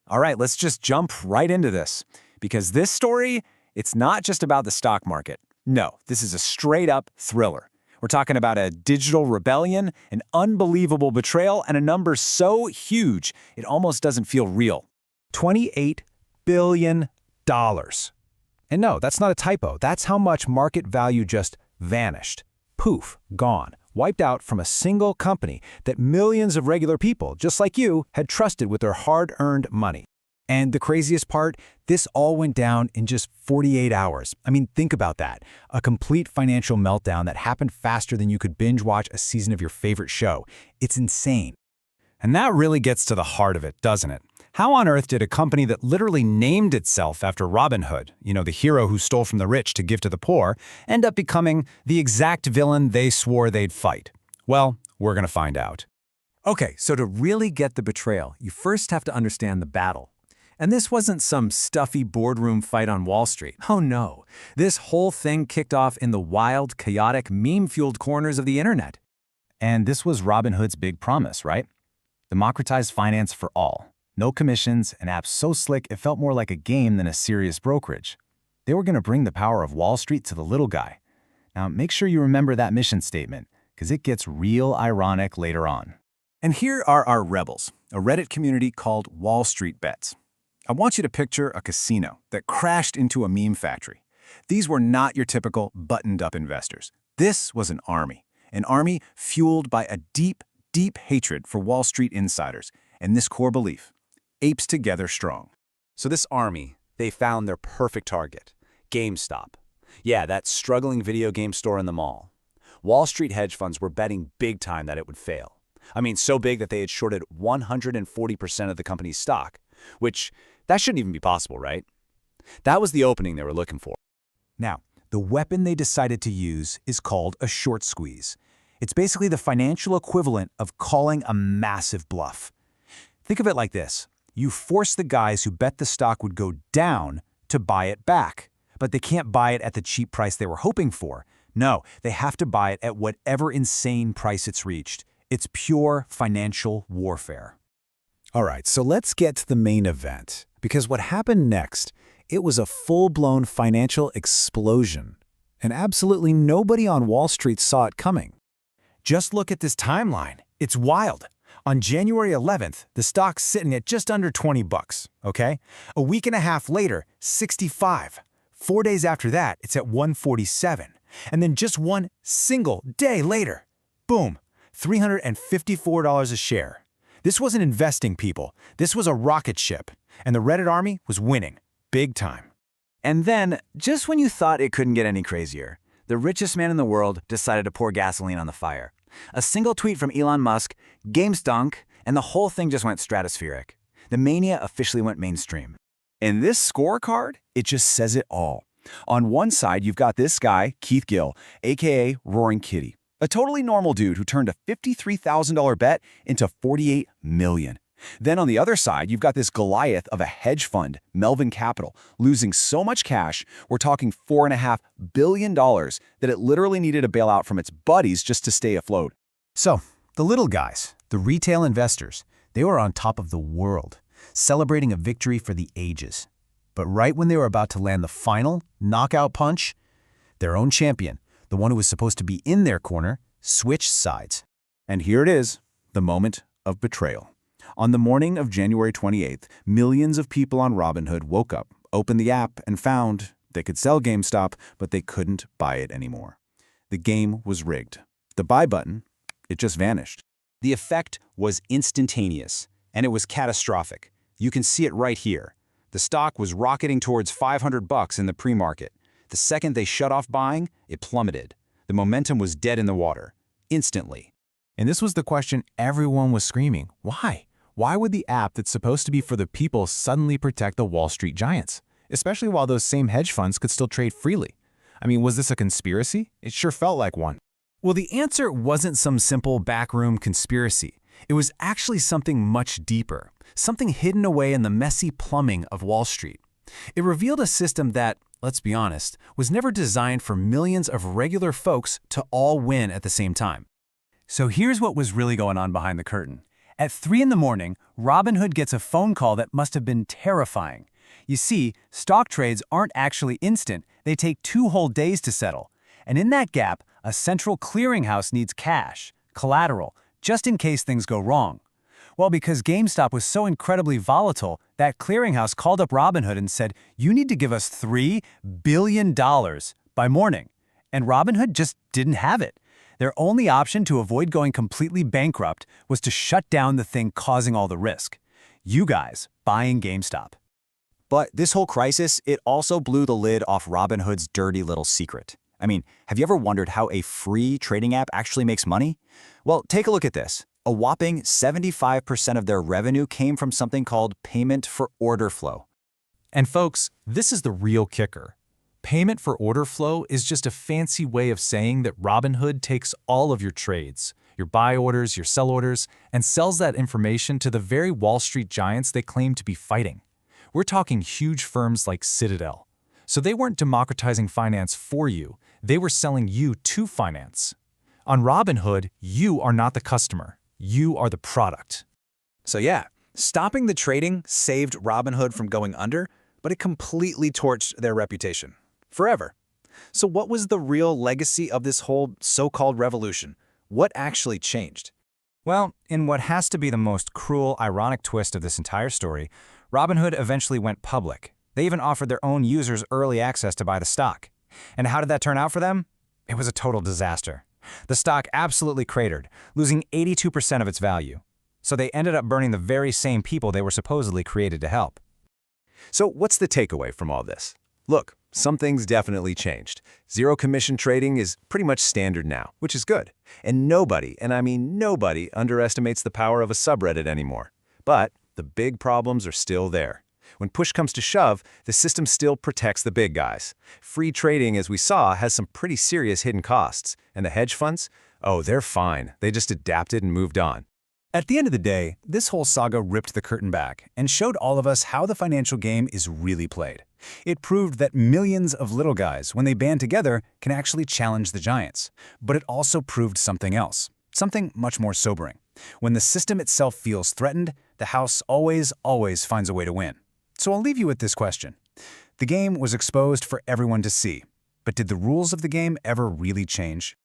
All right, let's just jump right into this. Because this story, it's not just about the stock market. No, this is a straight-up thriller. We're talking about a digital rebellion, an unbelievable betrayal, and a number so huge it almost doesn't feel real. $28 billion. And no, that's not a typo. That's how much market value just vanished. Poof, gone. Wiped out from a single company that millions of regular people, just like you, had trusted with their hard-earned money. And the craziest part, this all went down in just 48 hours. I mean, think about that. A complete financial meltdown that happened faster than you could binge watch a season of your favorite show. It's insane. And that really gets to the heart of it, doesn't it? How on earth did a company that literally named itself after Robinhood, the hero who stole from the rich to give to the poor, end up becoming the exact villain they swore they'd fight? Well, we're going to find out. Okay, so to really get the betrayal, you first have to understand the battle. And this wasn't some stuffy boardroom fight on Wall Street. Oh no, this whole thing kicked off in the wild, chaotic, meme-fueled corners of the internet. And this was Robinhood's big promise, right? Democratized finance for all. No commissions, an app so slick it felt more like a game than a serious brokerage. They were going to bring the power of Wall Street to the little guy. Now, make sure you remember that mission statement, because it gets real ironic later on. And here are our rebels, a Reddit community called WallStreetBets. I want you to picture a casino that crashed into a meme factory. These were not your typical buttoned-up investors. This was an army fueled by a deep, deep hatred for Wall Street insiders and this core belief: apes together strong. So this army, they found their perfect target, GameStop. Yeah, that struggling video game store in the mall. Wall Street hedge funds were betting big time that it would fail. I mean, so big that they had shorted 140% of the company's stock, which that shouldn't even be possible, right? That was the opening they were looking for. Now, the weapon they decided to use is called a short squeeze. It's basically the financial equivalent of calling a massive bluff. Think of it like this. You force the guys who bet the stock would go down to buy it back, but they can't buy it at the cheap price they were hoping for. No, they have to buy it at whatever insane price it's reached. It's pure financial warfare. All right, so let's get to the main event, because what happened next, it was a full-blown financial explosion, and absolutely nobody on Wall Street saw it coming. Just look at this timeline. It's wild. On January 11th, the stock's sitting at just under 20 bucks, okay? A week and a half later, 65. 4 days after that, it's at 147. And then just one single day later, boom, $354 a share. This wasn't investing, people. This was a rocket ship, and the Reddit army was winning, big time. And then, just when you thought it couldn't get any crazier, the richest man in the world decided to pour gasoline on the fire. A single tweet from Elon Musk, game stunk, and the whole thing just went stratospheric. The mania officially went mainstream. And this scorecard, it just says it all. On one side, you've got this guy, Keith Gill, aka Roaring Kitty. A totally normal dude who turned a $53,000 bet into $48 million. Then on the other side, you've got this Goliath of a hedge fund, Melvin Capital, losing so much cash, we're talking $4.5 billion, that it literally needed a bailout from its buddies just to stay afloat. So, the little guys, the retail investors, they were on top of the world, celebrating a victory for the ages. But right when they were about to land the final knockout punch, their own champion, the one who was supposed to be in their corner, switched sides. And here it is, the moment of betrayal. On the morning of January 28th, millions of people on Robinhood woke up, opened the app, and found they could sell GameStop, but they couldn't buy it anymore. The game was rigged. The buy button, it just vanished. The effect was instantaneous, and it was catastrophic. You can see it right here. The stock was rocketing towards 500 bucks in the pre-market. The second they shut off buying, it plummeted. The momentum was dead in the water, instantly. And this was the question everyone was screaming. Why? Why would the app that's supposed to be for the people suddenly protect the Wall Street giants? Especially while those same hedge funds could still trade freely. I mean, was this a conspiracy? It sure felt like one. Well, the answer wasn't some simple backroom conspiracy. It was actually something much deeper, something hidden away in the messy plumbing of Wall Street. It revealed a system that, let's be honest, was never designed for millions of regular folks to all win at the same time. So here's what was really going on behind the curtain. At 3 in the morning, Robinhood gets a phone call that must have been terrifying. You see, stock trades aren't actually instant, they take 2 whole days to settle. And in that gap, a central clearinghouse needs cash, collateral, just in case things go wrong. Well, because GameStop was so incredibly volatile, that clearinghouse called up Robinhood and said, "You need to give us $3 billion by morning." And Robinhood just didn't have it. Their only option to avoid going completely bankrupt was to shut down the thing causing all the risk. You guys buying GameStop. But this whole crisis, it also blew the lid off Robinhood's dirty little secret. I mean, have you ever wondered how a free trading app actually makes money? Well, take a look at this. A whopping 75% of their revenue came from something called payment for order flow. And folks, this is the real kicker. Payment for order flow is just a fancy way of saying that Robinhood takes all of your trades, your buy orders, your sell orders, and sells that information to the very Wall Street giants they claim to be fighting. We're talking huge firms like Citadel. So they weren't democratizing finance for you, they were selling you to finance. On Robinhood, you are not the customer, you are the product. So yeah, stopping the trading saved Robinhood from going under, but it completely torched their reputation. Forever. So what was the real legacy of this whole so-called revolution? What actually changed? Well, in what has to be the most cruel, ironic twist of this entire story, Robinhood eventually went public. They even offered their own users early access to buy the stock. And how did that turn out for them? It was a total disaster. The stock absolutely cratered, losing 82% of its value. So they ended up burning the very same people they were supposedly created to help. So what's the takeaway from all this? Look, some things definitely changed. Zero commission trading is pretty much standard now, which is good. And nobody, and I mean nobody, underestimates the power of a subreddit anymore. But the big problems are still there. When push comes to shove, the system still protects the big guys. Free trading, as we saw, has some pretty serious hidden costs. And the hedge funds? Oh, they're fine. They just adapted and moved on. At the end of the day, this whole saga ripped the curtain back and showed all of us how the financial game is really played. It proved that millions of little guys, when they band together, can actually challenge the giants. But it also proved something else, something much more sobering. When the system itself feels threatened, the house always finds a way to win. So I'll leave you with this question. The game was exposed for everyone to see, but did the rules of the game ever really change?